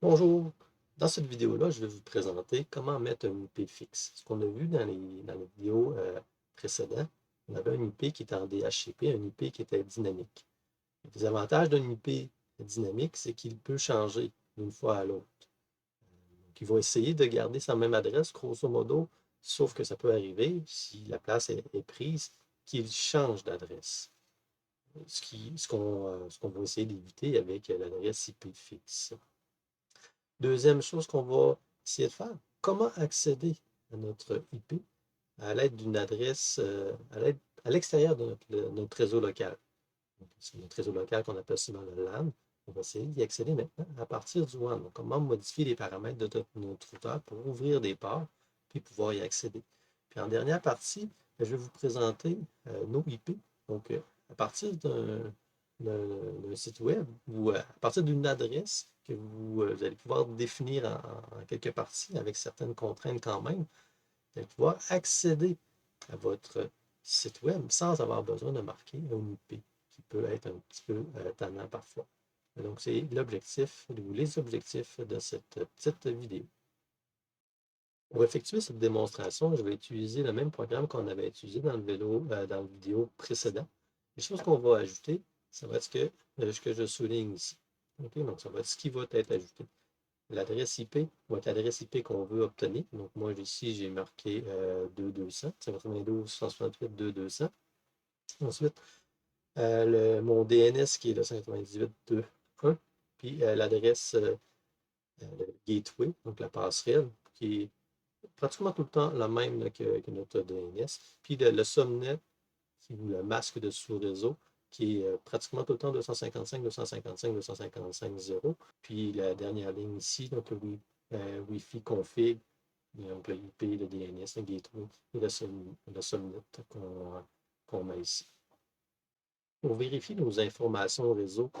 Bonjour, dans cette vidéo-là, je vais vous présenter comment mettre un IP fixe. Ce qu'on a vu dans les vidéos précédentes, on avait un IP qui était en DHCP, un IP qui était dynamique. Les avantages d'un IP dynamique, c'est qu'il peut changer d'une fois à l'autre. Donc, il va essayer de garder sa même adresse, grosso modo, sauf que ça peut arriver, si la place est prise, qu'il change d'adresse. Ce qu'on va essayer d'éviter avec l'adresse IP fixe. Deuxième chose qu'on va essayer de faire, comment accéder à notre IP à l'aide d'une adresse, à l'extérieur de notre réseau local. C'est notre réseau local qu'on appelle souvent le LAN. On va essayer d'y accéder maintenant à partir du WAN. Donc, comment modifier les paramètres de notre routeur pour ouvrir des ports puis pouvoir y accéder. Puis en dernière partie, je vais vous présenter nos IP. Donc, à partir d'un site web ou à partir d'une adresse que vous allez pouvoir définir en quelques parties avec certaines contraintes quand même, vous allez pouvoir accéder à votre site web sans avoir besoin de marquer un IP qui peut être un petit peu tannant parfois. Donc, c'est l'objectif ou les objectifs de cette petite vidéo. Pour effectuer cette démonstration, je vais utiliser le même programme qu'on avait utilisé dans le vidéo précédent. Les choses qu'on va ajouter, ça va être ce que je souligne ici. Okay? Donc, ça va être ce qui va être ajouté. L'adresse IP va être l'adresse IP qu'on veut obtenir. Donc, moi, ici, j'ai marqué 2200, 192.168.2.200. Ensuite, mon DNS qui est le 198.2.1, puis l'adresse le gateway, donc la passerelle, qui est pratiquement tout le temps la même que notre DNS. Puis le subnet, qui est le masque de sous-réseau, qui est pratiquement tout le temps 255.255.255.0. Puis la dernière ligne ici, donc le Wi-Fi config, donc le IP, le DNS, le gateway et le subnet qu'on met ici. Pour vérifier nos informations au réseau,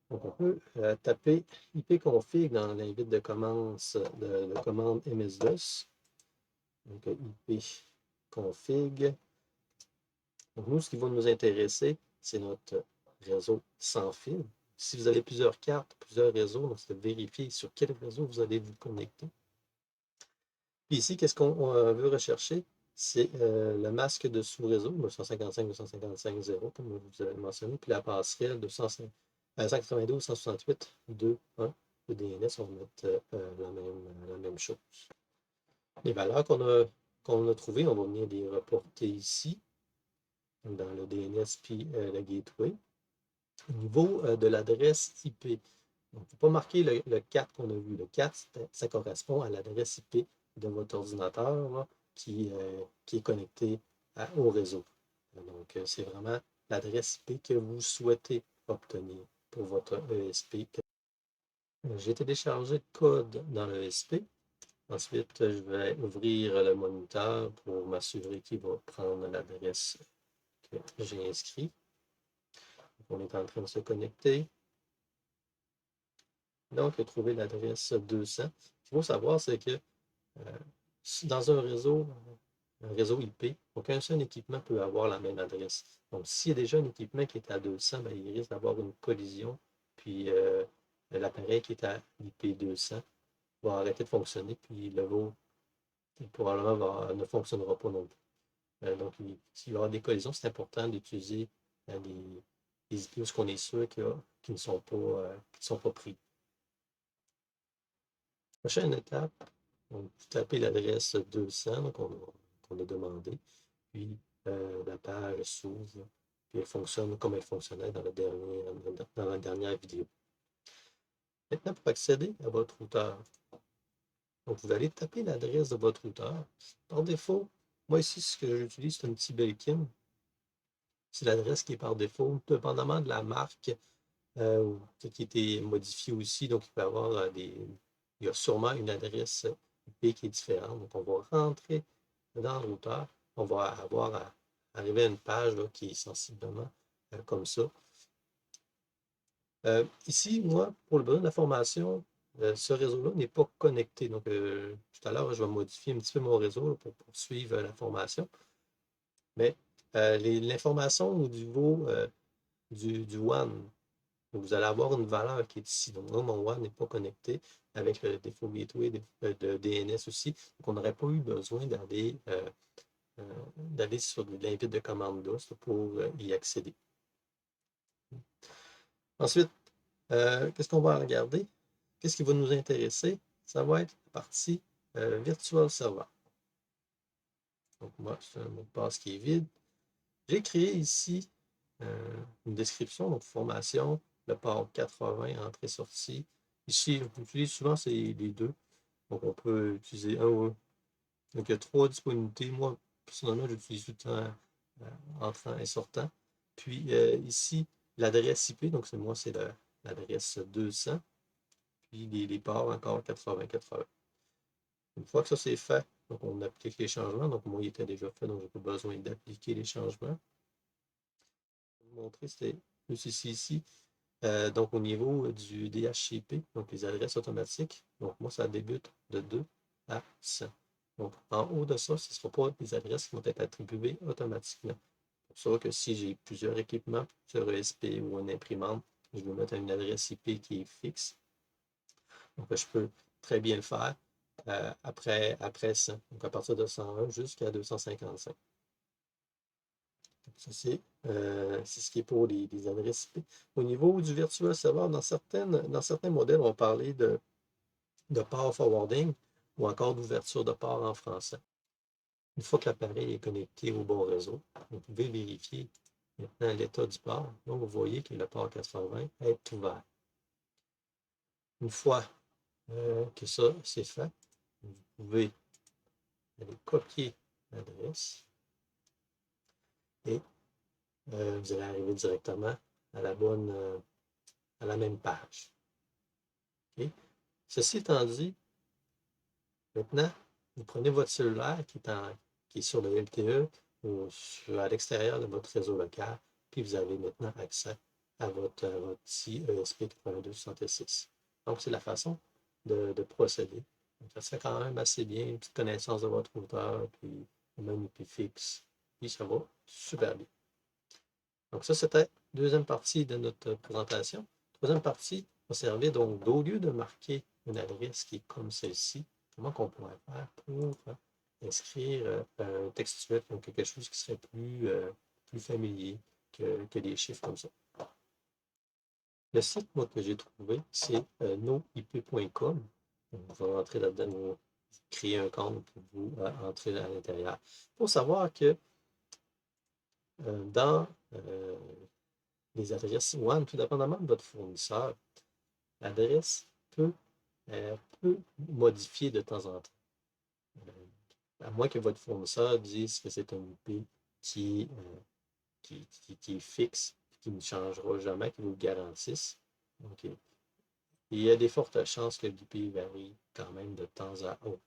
donc on peut taper ipconfig dans l'invite de commande MS-DOS. Donc ipconfig. Donc nous, ce qui va nous intéresser, c'est notre réseau sans fil. Si vous avez plusieurs cartes, plusieurs réseaux, donc c'est de vérifier sur quel réseau vous allez vous connecter. Puis ici, qu'est-ce qu'on veut rechercher? C'est le masque de sous-réseau, 255.255.0, comme vous avez mentionné, puis la passerelle 192.168.2.1. Le DNS, on va mettre la même chose. Les valeurs qu'on a trouvées, on va venir les reporter ici, dans le DNS puis le gateway. Au niveau de l'adresse IP, il ne faut pas marquer le 4 qu'on a vu. Le 4, ça correspond à l'adresse IP de votre ordinateur là, qui est connecté au réseau. Donc, c'est vraiment l'adresse IP que vous souhaitez obtenir pour votre ESP. J'ai téléchargé le code dans l'ESP. Ensuite, je vais ouvrir le moniteur pour m'assurer qu'il va prendre l'adresse que j'ai inscrite. On est en train de se connecter. Donc, il a trouvé l'adresse 200. Ce qu'il faut savoir, c'est que dans un réseau IP, aucun seul équipement peut avoir la même adresse. Donc, s'il y a déjà un équipement qui est à 200, bien, il risque d'avoir une collision, puis l'appareil qui est à IP 200 va arrêter de fonctionner, puis le vôtre probablement ne fonctionnera pas non plus. Donc, s'il y aura des collisions, c'est important d'utiliser les IP où on est sûr qu'ils ne sont pas pris. Prochaine étape, vous tapez l'adresse 200 qu'on a demandé, puis la page s'ouvre, puis elle fonctionne comme elle fonctionnait dans la dernière vidéo. Maintenant, pour accéder à votre routeur, donc vous allez taper l'adresse de votre routeur. Par défaut, moi ici, ce que j'utilise, c'est un petit Belkin. C'est l'adresse qui est par défaut, dépendamment de la marque qui a été modifiée aussi. Donc, il peut y avoir il y a sûrement une adresse IP qui est différente. Donc, on va rentrer dans le routeur. On va avoir arriver à une page là, qui est sensiblement comme ça. Ici, moi, pour le besoin d'information, ce réseau-là n'est pas connecté. Donc, tout à l'heure, je vais modifier un petit peu mon réseau là, pour poursuivre l'information. Mais l'information au niveau du WAN, Donc, vous allez avoir une valeur qui est ici. Donc, là, mon WAN n'est pas connecté avec le défaut gateway de DNS aussi. Donc, on n'aurait pas eu besoin d'aller sur l'invite de commande DOS pour y accéder. Ensuite, qu'est-ce qu'on va regarder? Qu'est-ce qui va nous intéresser? Ça va être la partie Virtual Server. Donc, moi, c'est un mot de passe qui est vide. J'ai créé ici une description, donc formation, le port 80, entrée-sortie. Ici, on utilise souvent les deux. Donc, on peut utiliser un ou un. Donc, il y a 3 disponibilités. Moi, personnellement, j'utilise tout le temps entrant et sortant. Puis, ici, l'adresse IP. Donc, moi, c'est l'adresse 200. Puis, les ports encore 80-80. Une fois que ça c'est fait, donc on applique les changements. Donc, moi, il était déjà fait, donc je n'ai pas besoin d'appliquer les changements. Je vais vous montrer, c'était plus ici. Donc, au niveau du DHCP, donc les adresses automatiques, donc moi, ça débute de 2 à 100. Donc, en haut de ça, ce ne sera pas des adresses qui vont être attribuées automatiquement. C'est pour ça que si j'ai plusieurs équipements, plusieurs ESP ou une imprimante, je vais mettre une adresse IP qui est fixe. Donc, je peux très bien le faire après 100. Donc, à partir de 101 jusqu'à 255. Ça, c'est ce qui est pour les adresses IP. Au niveau du virtual server, dans certains modèles, on va parler de port forwarding ou encore d'ouverture de port en français. Une fois que l'appareil est connecté au bon réseau, vous pouvez vérifier maintenant l'état du port. Donc, vous voyez que le port 80 est ouvert. Une fois que ça c'est fait, vous pouvez aller copier l'adresse et vous allez arriver directement à la même page. Okay? Ceci étant dit, maintenant, vous prenez votre cellulaire qui est sur le LTE ou à l'extérieur de votre réseau local, puis vous avez maintenant accès à votre petit ESP 8266. Donc, c'est la façon de procéder. Donc, ça se fait quand même assez bien, une petite connaissance de votre routeur, puis même IP fixe, puis ça va super bien. Donc, ça, c'était la deuxième partie de notre présentation. La troisième partie va servir donc, au lieu de marquer une adresse qui est comme celle-ci, comment on pourrait faire pour inscrire un textuel, donc quelque chose qui serait plus familier que des chiffres comme ça. Le site moi, que j'ai trouvé, c'est noip.com. Vous allez rentrer là-dedans, vous créer un compte pour vous entrer à l'intérieur. Il faut savoir que dans les adresses WAN, tout dépendamment de votre fournisseur, l'adresse peut modifier de temps en temps. À moins que votre fournisseur dise que c'est un IP qui est fixe, qui ne changera jamais, qui vous le garantisse. Donc, il y a des fortes chances que l'IP varie quand même de temps à autre.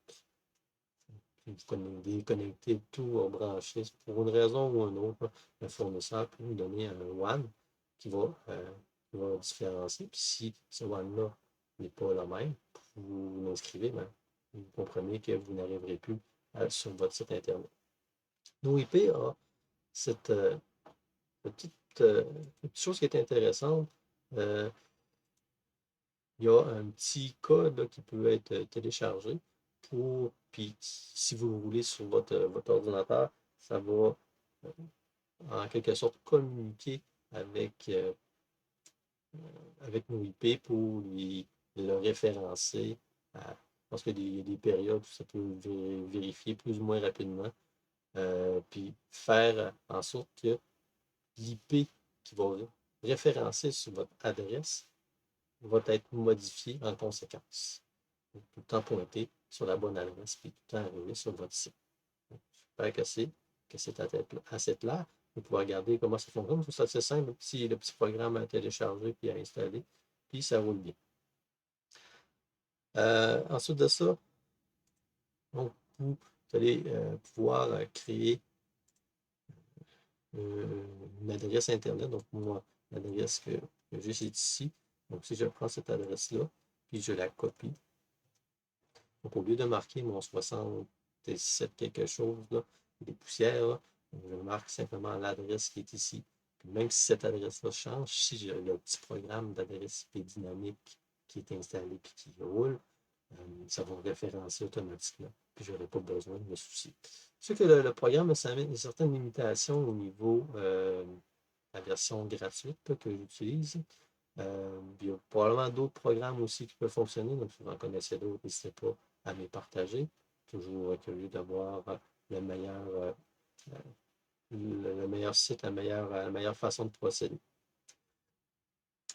Vous déconnectez tout branché pour une raison ou une autre. Le fournisseur peut vous donner un WAN qui va différencier. Puis si ce WAN-là n'est pas le même, vous l'inscrivez, mais vous comprenez que vous n'arriverez plus sur votre site Internet. NoIP a cette petite chose qui est intéressante. Il y a un petit code là, qui peut être téléchargé puis si vous le roulez sur votre ordinateur, ça va en quelque sorte communiquer avec nos IP pour le référencer. Parce qu'il y a des périodes où ça peut vérifier plus ou moins rapidement. Puis faire en sorte que l'IP qui va référencer sur votre adresse va être modifié en conséquence. Donc, tout le temps pointer sur la bonne adresse, puis tout le temps arriver sur votre site. J'espère que c'est assez clair. Vous pouvez regarder comment ça fonctionne. C'est assez simple, le petit programme à télécharger puis à installer, puis ça roule bien. Ensuite de ça, donc, vous allez pouvoir créer une adresse Internet. Donc, moi, l'adresse que j'ai, c'est ici. Donc, si je prends cette adresse-là, puis je la copie. Donc, au lieu de marquer mon 67 quelque chose, là, des poussières, là, je marque simplement l'adresse qui est ici. Puis même si cette adresse-là change, si j'ai le petit programme d'adresse IP dynamique qui est installé et qui roule, ça va référencer automatiquement. Puis je n'aurai pas besoin de me soucier. Je sais que le programme, ça met une certaine limitation au niveau de la version gratuite là, que j'utilise. Puis il y a probablement d'autres programmes aussi qui peuvent fonctionner. Donc, si vous en connaissez d'autres, n'hésitez pas à me les partager. Toujours curieux d'avoir le meilleur, le meilleur site, la meilleure façon de procéder.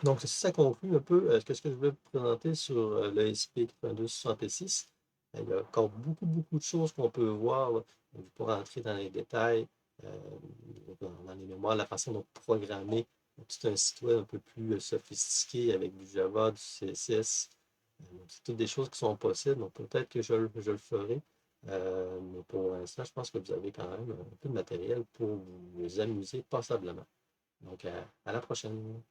Donc, ça conclut un peu ce que je voulais vous présenter sur le SP8266. Il y a encore beaucoup de choses qu'on peut voir. Là. Je ne vais pas rentrer dans les détails, euh, dans les mémoires, la façon dont programmer tout un site web un peu plus sophistiqué avec du Java, du CSS. C'est toutes des choses qui sont possibles. Donc, peut-être que je le ferai. Mais pour l'instant, je pense que vous avez quand même un peu de matériel pour vous amuser passablement. Donc, à la prochaine.